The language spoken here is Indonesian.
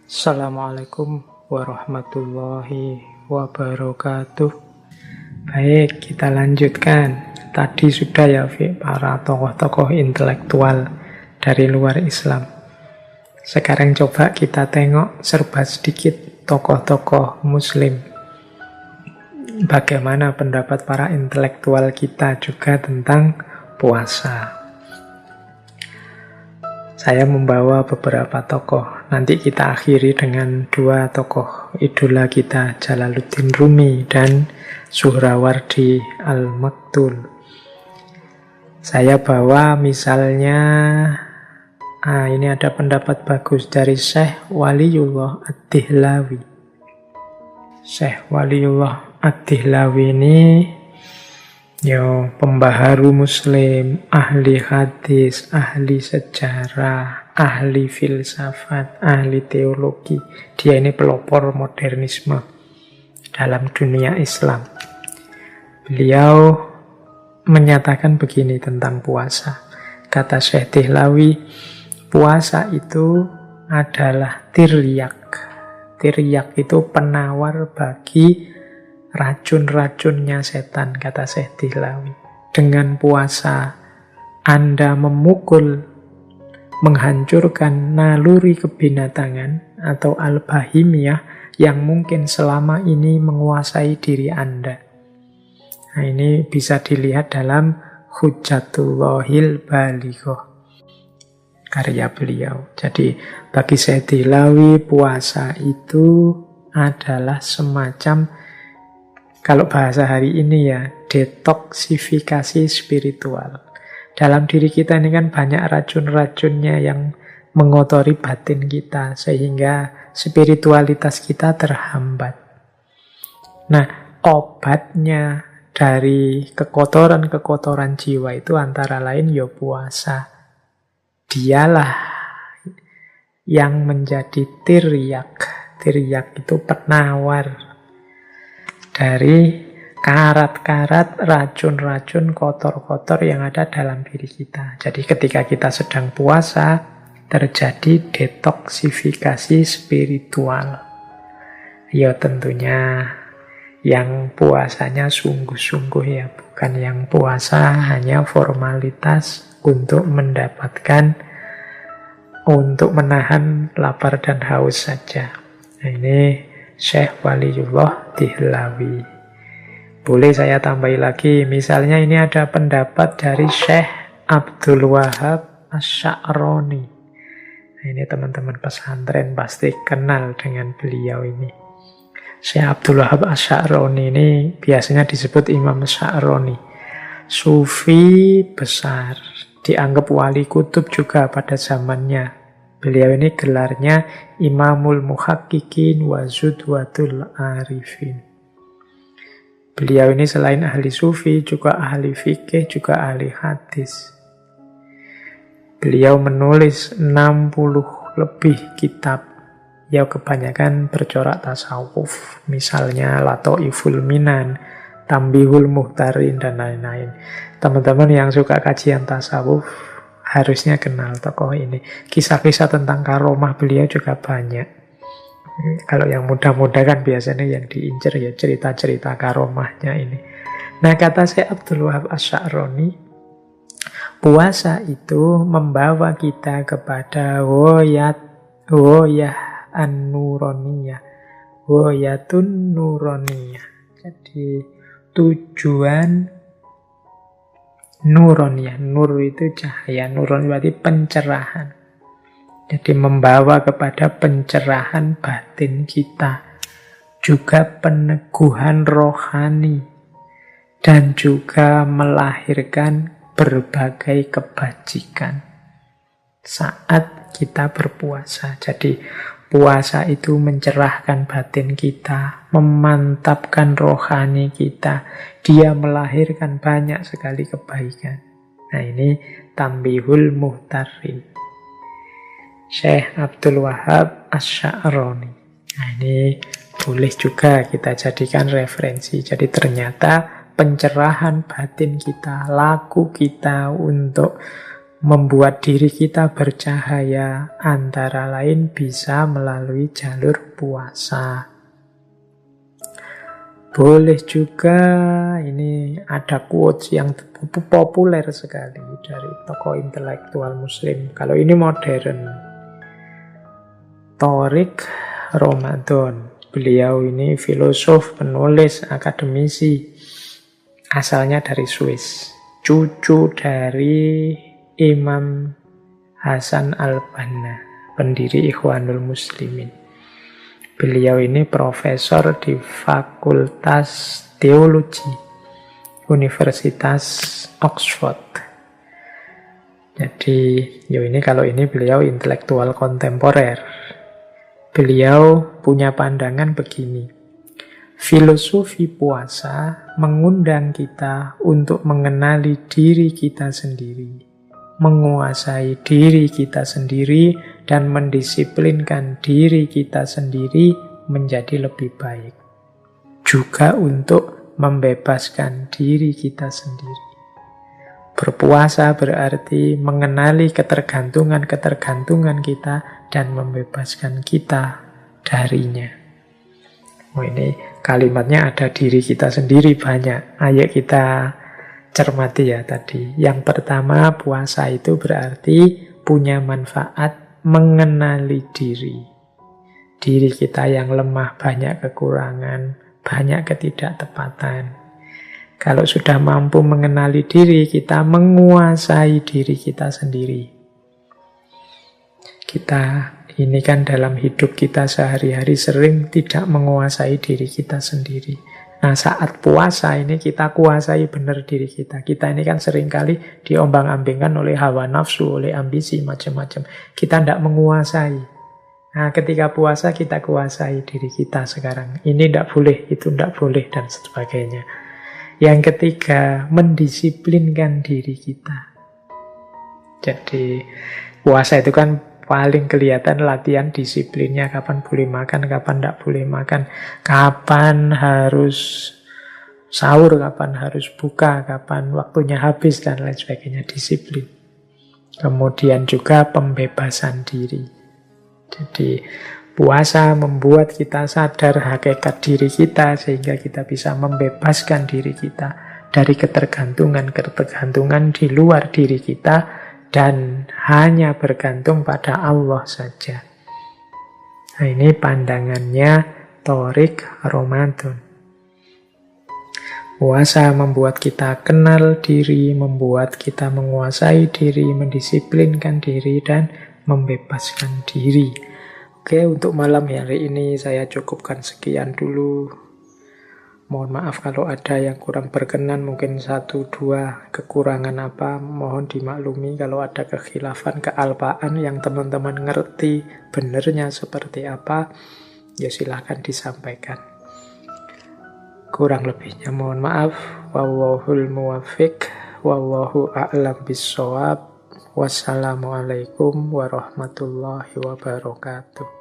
Assalamualaikum warahmatullahi wabarakatuh. Baik, kita lanjutkan. Tadi sudah ya, para tokoh-tokoh intelektual dari luar Islam. Sekarang coba kita tengok serba sedikit tokoh-tokoh Muslim. Bagaimana pendapat para intelektual kita juga tentang puasa. Saya membawa beberapa tokoh. Nanti kita akhiri dengan dua tokoh idola kita, Jalaluddin Rumi dan Suhrawardi Al-Maktul. Saya bawa misalnya, ini ada pendapat bagus dari Syekh Waliullah Ad-Dihlawi. Syekh Waliullah Ad-Dihlawi ini pembaharu Muslim, ahli hadis, ahli sejarah, ahli filsafat, ahli teologi. Dia ini pelopor modernisme dalam dunia Islam. Beliau menyatakan begini tentang puasa. Kata Syekh Dihlawi, puasa itu adalah tiryak. Tiryak itu penawar bagi racun-racunnya setan, kata Syekh Dihlawi. Dengan puasa, Anda memukul, menghancurkan naluri kebinatangan atau al-bahimiyah yang mungkin selama ini menguasai diri Anda. Nah, ini bisa dilihat dalam Hujjatullahil Balighah, karya beliau. Jadi, bagi Syekh Dihlawi, puasa itu adalah semacam, kalau bahasa hari ini ya, detoksifikasi spiritual. Dalam diri kita ini kan banyak racun-racunnya yang mengotori batin kita, sehingga spiritualitas kita terhambat. Nah, obatnya dari kekotoran-kekotoran jiwa itu antara lain ya puasa. Dialah yang menjadi tiryak. Tiryak itu penawar dari karat-karat, racun-racun, kotor-kotor yang ada dalam diri kita. Jadi ketika kita sedang puasa, terjadi detoksifikasi spiritual. Ya tentunya yang puasanya sungguh-sungguh ya, bukan yang puasa hanya formalitas untuk menahan lapar dan haus saja. Nah, ini Syekh Waliullah Dihlawi. Boleh saya tambahi lagi, misalnya ini ada pendapat dari Syekh Abdul Wahab Asy-Sya'rani. Nah, ini teman-teman pesantren pasti kenal dengan beliau ini. Syekh Abdul Wahab Asy-Sya'rani ini biasanya disebut Imam Sya'rani. Sufi besar, dianggap wali kutub juga pada zamannya. Beliau ini gelarnya Imamul Muhaqqiqin wa Zudwatul Arifin. Beliau ini selain ahli sufi, juga ahli fikih, juga ahli hadis. Beliau menulis 60 lebih kitab. Ya kebanyakan bercorak tasawuf. Misalnya Lataiful Minan, Tambihul Muhtarin, dan lain-lain. Teman-teman yang suka kajian tasawuf harusnya kenal tokoh ini. Kisah-kisah tentang karomah beliau juga banyak. Kalau yang muda-muda kan biasanya yang diincer ya cerita-cerita karomahnya ini. Nah, kata Syekh Abdul Wahab Asy-Sya'rani, puasa itu membawa kita kepada woyah an-nuroniyah, woyatun nuroniyah. Jadi tujuan nuroniyah, nur itu cahaya, nuron berarti pencerahan. Jadi membawa kepada pencerahan batin kita, juga peneguhan rohani, dan juga melahirkan berbagai kebajikan saat kita berpuasa. Jadi puasa itu mencerahkan batin kita, memantapkan rohani kita. Dia melahirkan banyak sekali kebaikan. Nah, ini Tambihul Muhtarin, Syekh Abdul Wahab Asy-Sya'rani. Nah, ini boleh juga kita jadikan referensi. Jadi ternyata pencerahan batin kita, laku kita untuk membuat diri kita bercahaya antara lain bisa melalui jalur puasa. Boleh juga, ini ada quotes yang populer sekali dari tokoh intelektual muslim. Kalau ini modern. Thoriq Ramadan. Beliau ini filosof, penulis, akademisi. Asalnya dari Swiss. Cucu dari Imam Hasan al-Banna, pendiri Ikhwanul Muslimin. Beliau ini profesor di Fakultas Teologi Universitas Oxford. Jadi, ini kalau ini beliau intelektual kontemporer. Beliau punya pandangan begini. Filosofi puasa mengundang kita untuk mengenali diri kita sendiri, menguasai diri kita sendiri, dan mendisiplinkan diri kita sendiri menjadi lebih baik. Juga untuk membebaskan diri kita sendiri. Berpuasa berarti mengenali ketergantungan-ketergantungan kita dan membebaskan kita darinya. Ini kalimatnya ada diri kita sendiri banyak. Ayo kita cermati ya tadi. Yang pertama, puasa itu berarti punya manfaat mengenali diri. Diri kita yang lemah, banyak kekurangan, banyak ketidaktepatan. Kalau sudah mampu mengenali diri, kita menguasai diri kita sendiri. Kita ini kan dalam hidup kita sehari-hari sering tidak menguasai diri kita sendiri. Nah, saat puasa ini kita kuasai benar diri kita. Kita ini kan seringkali diombang-ambingkan oleh hawa nafsu, oleh ambisi, macam-macam. Kita tidak menguasai. Nah, ketika puasa kita kuasai diri kita sekarang. Ini tidak boleh, itu tidak boleh, dan sebagainya. Yang ketiga, mendisiplinkan diri kita. Jadi, puasa itu kan paling kelihatan latihan disiplinnya, kapan boleh makan, kapan tidak boleh makan, kapan harus sahur, kapan harus buka, kapan waktunya habis, dan lain sebagainya, disiplin. Kemudian juga pembebasan diri. Jadi puasa membuat kita sadar hakikat diri kita, sehingga kita bisa membebaskan diri kita dari ketergantungan-ketergantungan di luar diri kita, dan hanya bergantung pada Allah saja. Nah, ini pandangannya Thoriq Ramadan. Puasa membuat kita kenal diri, membuat kita menguasai diri, mendisiplinkan diri, dan membebaskan diri. Oke, untuk malam hari ini saya cukupkan sekian dulu. Mohon maaf kalau ada yang kurang berkenan, mungkin 1-2 kekurangan apa, mohon dimaklumi. Kalau ada kekhilafan, kealpaan yang teman-teman ngerti benernya seperti apa, ya silahkan disampaikan. Kurang lebihnya mohon maaf. Wallahul muwaffiq, wallahu a'lam bissawab. Wassalamualaikum warahmatullahi wabarakatuh.